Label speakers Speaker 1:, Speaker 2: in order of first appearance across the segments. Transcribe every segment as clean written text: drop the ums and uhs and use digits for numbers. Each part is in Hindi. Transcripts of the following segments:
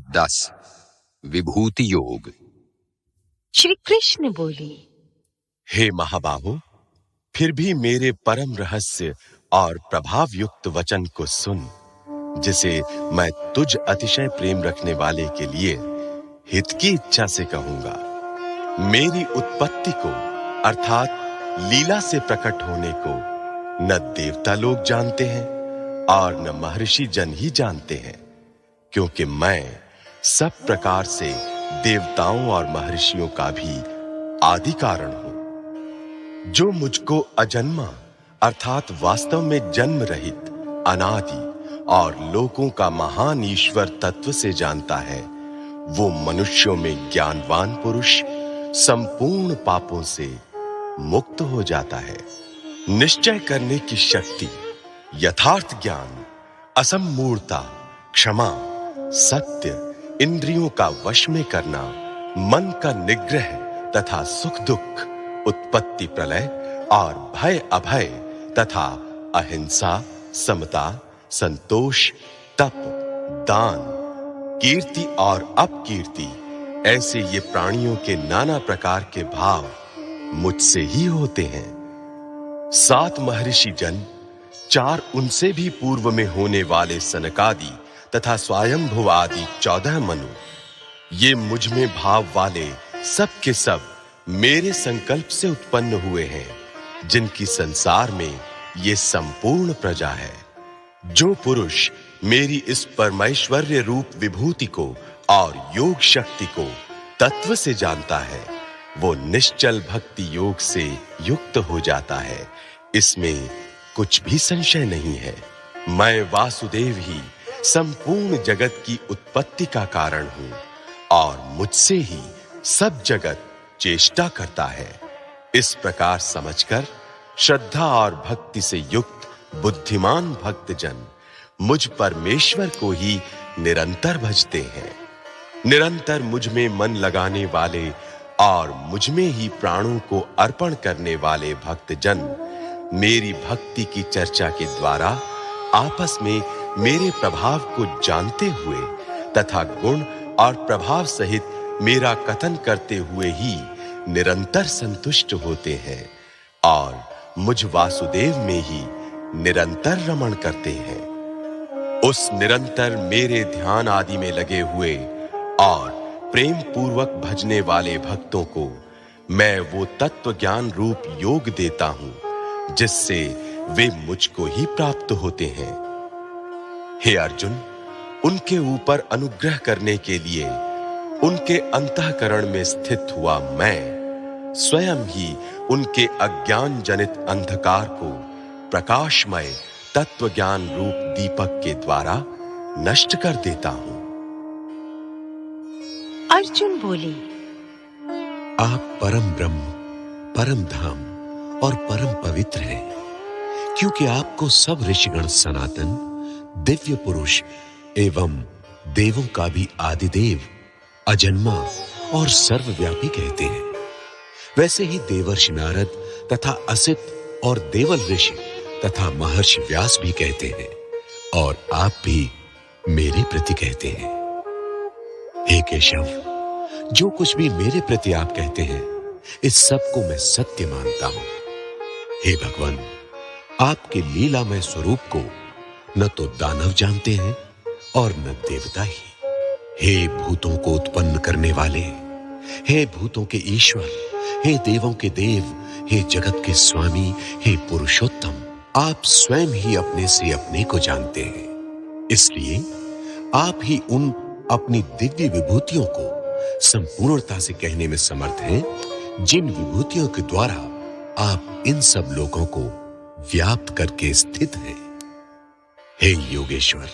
Speaker 1: 10 विभूति योग।
Speaker 2: श्री कृष्ण बोले,
Speaker 3: हे महाबाहो, फिर भी मेरे परम रहस्य और प्रभाव युक्त वचन को सुन, जिसे मैं तुझ अतिशय प्रेम रखने वाले के लिए हित की इच्छा से कहूंगा। मेरी उत्पत्ति को अर्थात लीला से प्रकट होने को न देवता लोग जानते हैं और न महर्षि जन ही जानते हैं, क्योंकि मैं सब प्रकार से देवताओं और महर्षियों का भी आदि कारण हूं। जो मुझको अजन्मा अर्थात वास्तव में जन्म रहित, अनादि और लोकों का महान ईश्वर तत्व से जानता है, वो मनुष्यों में ज्ञानवान पुरुष संपूर्ण पापों से मुक्त हो जाता है। निश्चय करने की शक्ति, यथार्थ ज्ञान, असम्मूढ़ता, क्षमा, सत्य, इंद्रियों का वश में करना, मन का निग्रह तथा सुख दुख, उत्पत्ति प्रलय और भय अभय तथा अहिंसा, समता, संतोष, तप, दान, कीर्ति और अपकीर्ति, ऐसे ये प्राणियों के नाना प्रकार के भाव मुझसे ही होते हैं। 7 महर्षि जन, 4 उनसे भी पूर्व में होने वाले सनकादि तथा स्वयंभुव आदि 14 मनु, ये मुझ में भाव वाले सब के सब मेरे संकल्प से उत्पन्न हुए हैं, जिनकी संसार में ये संपूर्ण प्रजा है। जो पुरुष मेरी इस परमैश्वर्य रूप विभूति को और योग शक्ति को तत्व से जानता है, वो निश्चल भक्ति योग से युक्त हो जाता है। इसमें कुछ भी संशय नहीं है। मैं वासुदेव ही संपूर्ण जगत की उत्पत्ति का कारण हूं और मुझसे ही सब जगत चेष्टा करता है। इस प्रकार समझकर श्रद्धा और भक्ति से युक्त बुद्धिमान भक्तजन मुझ परमेश्वर को ही निरंतर भजते हैं। निरंतर मुझ में मन लगाने वाले और मुझ में ही प्राणों को अर्पण करने वाले भक्तजन मेरी भक्ति की चर्चा के द्वारा आपस में मेरे प्रभाव को जानते हुए तथा गुण और प्रभाव सहित मेरा कथन करते हुए ही निरंतर संतुष्ट होते हैं और मुझ वासुदेव में ही निरंतर रमण करते हैं। उस निरंतर मेरे ध्यान आदि में लगे हुए और प्रेम पूर्वक भजने वाले भक्तों को मैं वो तत्व ज्ञान रूप योग देता हूं, जिससे वे मुझको ही प्राप्त होते हैं। हे अर्जुन, उनके ऊपर अनुग्रह करने के लिए उनके अंतःकरण में स्थित हुआ मैं स्वयं ही उनके अज्ञान जनित अंधकार को प्रकाशमय तत्व ज्ञान रूप दीपक के द्वारा नष्ट कर देता हूं।
Speaker 2: अर्जुन बोले,
Speaker 4: आप परम ब्रह्म, परम धाम और परम पवित्र हैं, क्योंकि आपको सब ऋषिगण सनातन, दिव्य पुरुष एवं देवों का भी आदिदेव, अजन्मा और सर्वव्यापी कहते हैं। वैसे ही देवर्षि नारद तथा असित और देवल ऋषि तथा महर्षि व्यास भी कहते हैं, और आप भी मेरे प्रति कहते हैं। हे केशव, जो कुछ भी मेरे प्रति आप कहते हैं, इस सब को मैं सत्य मानता हूं। हे भगवान, आपके लीलामय स्वरूप को न तो दानव जानते हैं और न देवता ही। हे भूतों को उत्पन्न करने वाले, हे भूतों के ईश्वर, हे देवों के देव, हे जगत के स्वामी, हे पुरुषोत्तम, आप स्वयं ही अपने से अपने को जानते हैं। इसलिए आप ही उन अपनी दिव्य विभूतियों को संपूर्णता से कहने में समर्थ हैं, जिन विभूतियों के द्वारा आप इन सब लोगों को व्याप्त करके स्थित हैं। हे योगेश्वर,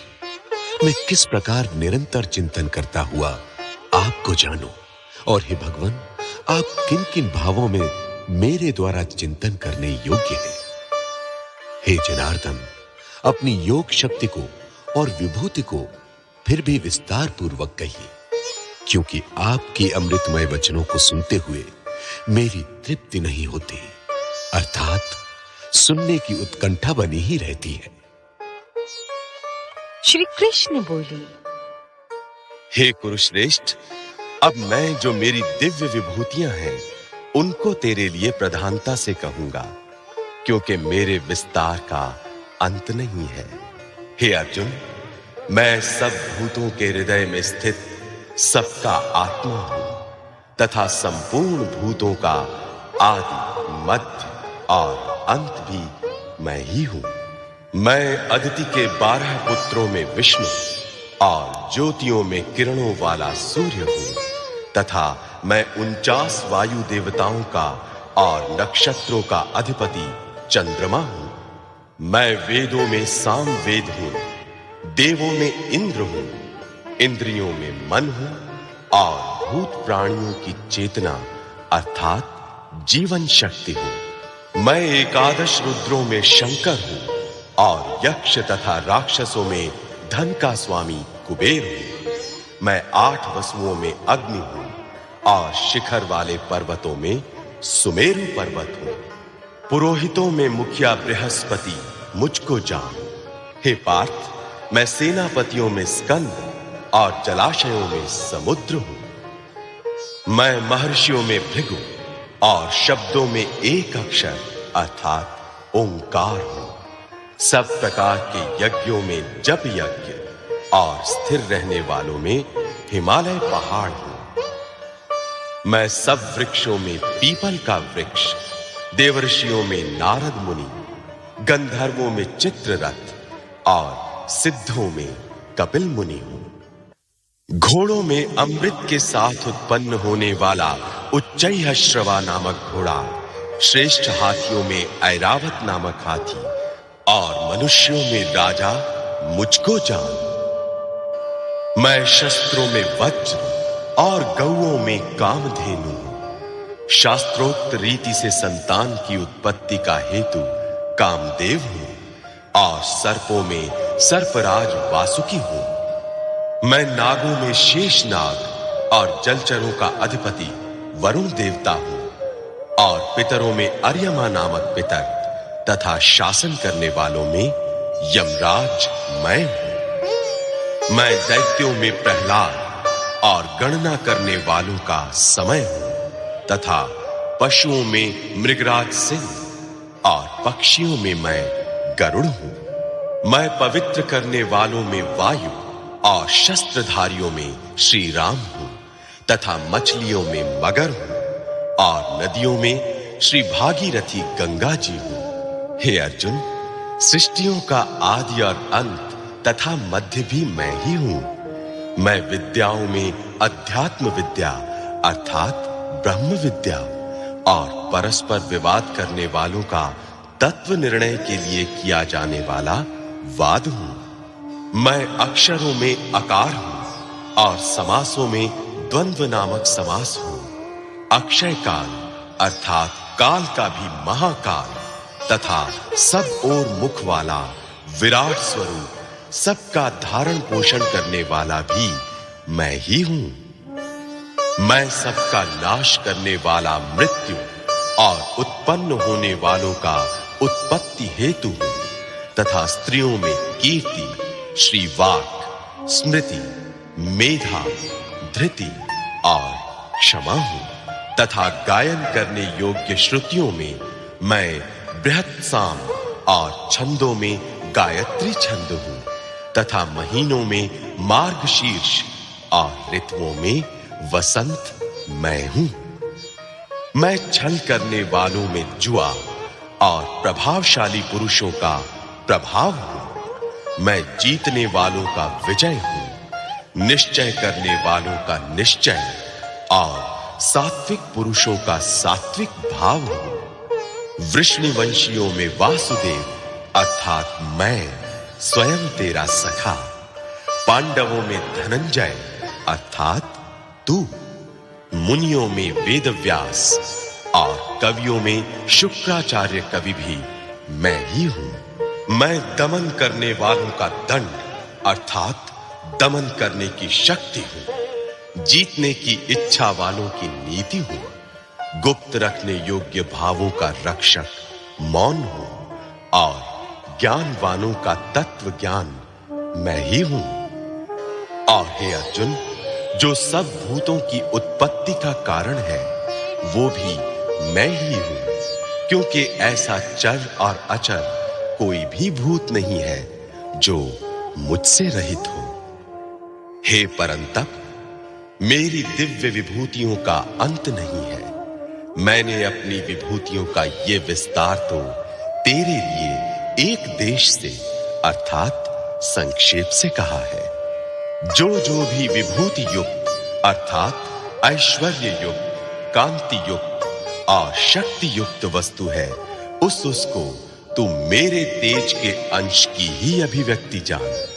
Speaker 4: मैं किस प्रकार निरंतर चिंतन करता हुआ आपको जानूं, और हे भगवान, आप किन किन भावों में मेरे द्वारा चिंतन करने योग्य हैं। हे जनार्दन, अपनी योग शक्ति को और विभूति को फिर भी विस्तार पूर्वक कहिए, क्योंकि आपकी अमृतमय वचनों को सुनते हुए मेरी तृप्ति नहीं होती, अर्थात सुनने की उत्कंठा बनी ही रहती है।
Speaker 2: श्री कृष्ण बोले,
Speaker 3: हे कुरुश्रेष्ठ, अब मैं जो मेरी दिव्य विभूतियां हैं उनको तेरे लिए प्रधानता से कहूंगा, क्योंकि मेरे विस्तार का अंत नहीं है। हे अर्जुन, मैं सब भूतों के हृदय में स्थित सबका आत्मा हूं तथा संपूर्ण भूतों का आदि, मध्य और अंत भी मैं ही हूं। मैं अदिति के 12 पुत्रों में विष्णु और ज्योतियों में किरणों वाला सूर्य हूं तथा मैं 49 वायु देवताओं का और नक्षत्रों का अधिपति चंद्रमा हूं। मैं वेदों में साम वेद हूं, देवों में इंद्र हूं, इंद्रियों में मन हूं और भूत प्राणियों की चेतना अर्थात जीवन शक्ति हूं। मैं एकादश रुद्रों में शंकर हूं और यक्ष तथा राक्षसों में धन का स्वामी कुबेर हूं। मैं 8 वसुओं में अग्नि हूं और शिखर वाले पर्वतों में सुमेरु पर्वत हूं। पुरोहितों में मुखिया बृहस्पति मुझको जान। हे पार्थ, मैं सेनापतियों में स्कंद और जलाशयों में समुद्र हूं। मैं महर्षियों में भृगु और शब्दों में एक अक्षर अर्थात ओंकार हूं। सब प्रकार के यज्ञों में जप यज्ञ और स्थिर रहने वालों में हिमालय पहाड़ हूं। मैं सब वृक्षों में पीपल का वृक्ष, देवर्षियों में नारद मुनि, गंधर्वों में चित्ररथ और सिद्धों में कपिल मुनि हूं। घोड़ों में अमृत के साथ उत्पन्न होने वाला उच्चैःश्रवा नामक घोड़ा, श्रेष्ठ हाथियों में ऐरावत नामक हाथी और मनुष्यों में राजा मुझको जान। मैं शस्त्रों में वज्र और गौओं में कामधेनु हूं। शास्त्रोक्त रीति से संतान की उत्पत्ति का हेतु कामदेव हूं और सर्पों में सर्पराज वासुकी हूं। मैं नागों में शेषनाग और जलचरों का अधिपति वरुण देवता हूं और पितरों में अर्यमा नामक पितर तथा शासन करने वालों में यमराज मैं हूं। मैं दैत्यों में प्रहलाद और गणना करने वालों का समय हूं तथा पशुओं में मृगराज सिंह और पक्षियों में मैं गरुड़ हूं। मैं पवित्र करने वालों में वायु और शस्त्रधारियों में श्री राम हूं तथा मछलियों में मगर हूं और नदियों में श्री भागीरथी गंगा जी हूं। हे अर्जुन, सृष्टियों का आदि और अंत तथा मध्य भी मैं ही हूं। मैं विद्याओं में अध्यात्म विद्या अर्थात ब्रह्म विद्या और परस्पर विवाद करने वालों का तत्व निर्णय के लिए किया जाने वाला वाद हूं। मैं अक्षरों में अकार हूं और समासों में द्वंद्व नामक समास हूं। अक्षय काल अर्थात काल का भी महाकाल तथा सब ओर मुख वाला विराट स्वरूप, सबका धारण पोषण करने वाला भी मैं ही हूं। मैं सबका नाश करने वाला मृत्यु और उत्पन्न होने वालों का उत्पत्ति हेतु हूं तथा स्त्रियों में कीर्ति, श्री वाक, स्मृति, मेधा, धृति और क्षमा हूं तथा गायन करने योग्य श्रुतियों में मैं बृहत् साम और छंदों में गायत्री छंद हूं तथा महीनों में मार्गशीर्ष और ऋतुओं में वसंत मैं हूं। मैं छल करने वालों में जुआ और प्रभावशाली पुरुषों का प्रभाव हूं। मैं जीतने वालों का विजय हूं, निश्चय करने वालों का निश्चय और सात्विक पुरुषों का सात्विक भाव हूं। वृष्णिवंशियों में वासुदेव अर्थात मैं स्वयं तेरा सखा, पांडवों में धनंजय अर्थात तू, मुनियों में वेदव्यास और कवियों में शुक्राचार्य कवि भी मैं ही हूं। मैं दमन करने वालों का दंड अर्थात दमन करने की शक्ति हूं, जीतने की इच्छा वालों की नीति हूं, गुप्त रखने योग्य भावों का रक्षक मौन हूं और ज्ञानवानों का तत्व ज्ञान मैं ही हूं। और हे अर्जुन, जो सब भूतों की उत्पत्ति का कारण है, वो भी मैं ही हूं, क्योंकि ऐसा चर और अचर कोई भी भूत नहीं है जो मुझसे रहित हो। हे परंतप, मेरी दिव्य विभूतियों का अंत नहीं है। मैंने अपनी विभूतियों का ये विस्तार तो तेरे लिए एक देश से अर्थात संक्षेप से कहा है। जो भी विभूति युक्त अर्थात ऐश्वर्य युक्त, कांति युक्त और शक्ति युक्त वस्तु है, उसको तू मेरे तेज के अंश की ही अभिव्यक्ति जान।